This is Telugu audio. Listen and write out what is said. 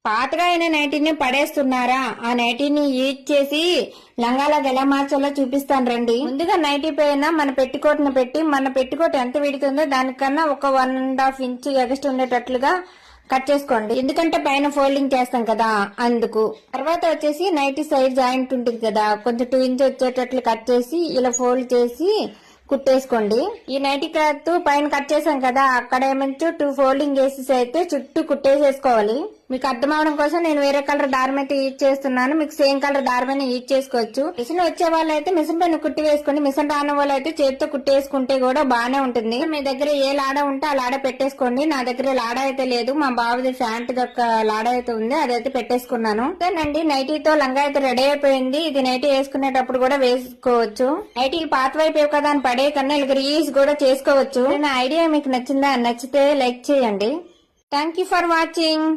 పాతగా అయిన నైటీని పడేస్తున్నారా? ఆ నైటీని యూజ్ చేసి లంగాలకు ఎలా మార్చాలో చూపిస్తాను రండి. ముందుగా నైటీ పైన మన పెట్టికోట్ ను పెట్టి, మన పెట్టికోట్ ఎంత విడుతుందో దానికన్నా ఒక 1.5 ఇంచ్ ఎగస్ట్ ఉండేటట్లుగా కట్ చేసుకోండి. ఎందుకంటే పైన ఫోల్డింగ్ చేస్తాం కదా అందుకు. తర్వాత వచ్చేసి నైటీ సైడ్ జాయింట్ ఉంటుంది కదా, కొంచెం 2 ఇంచ్ వచ్చేటట్లు కట్ చేసి ఇలా ఫోల్డ్ చేసి కుట్టేసుకోండి. ఈ నైటీ క్లాత్ పైన కట్ చేసాం కదా, అక్కడ ఏమంచు 2 ఫోల్డింగ్ వేసేసి అయితే చుట్టూ కుట్టేసేసుకోవాలి. మీకు అర్థం అవడం కోసం నేను వేరే కలర్ దారం అయితే యూజ్ చేస్తున్నాను. మీకు సేమ్ కలర్ దారమైనా యూజ్ చేసుకోవచ్చు. మిషన్ వచ్చే వాళ్ళు అయితే మిషన్ పైన కుట్టి వేసుకోండి. మిషన్ రాని వాళ్ళు అయితే చేతితో కుట్టేసుకుంటే కూడా బానే ఉంటుంది. మీ దగ్గర ఏ లాడ ఉంటే ఆ లాడ పెట్టేసుకోండి. నా దగ్గర లాడ అయితే లేదు, మా బాబుది ప్యాంట్ యొక్క లాడ అయితే ఉంది, అదైతే పెట్టేసుకున్నాను. అండి నైటీతో లంగా అయితే రెడీ అయిపోయింది. ఇది నైటీ వేసుకునేటప్పుడు కూడా వేసుకోవచ్చు. నైటీలు పాత వైపు కదా అని పడే కన్నా ఇలా రీయూజ్ కూడా చేసుకోవచ్చు. నా ఐడియా మీకు నచ్చిందా? నచ్చితే లైక్ చేయండి. Thank you for watching.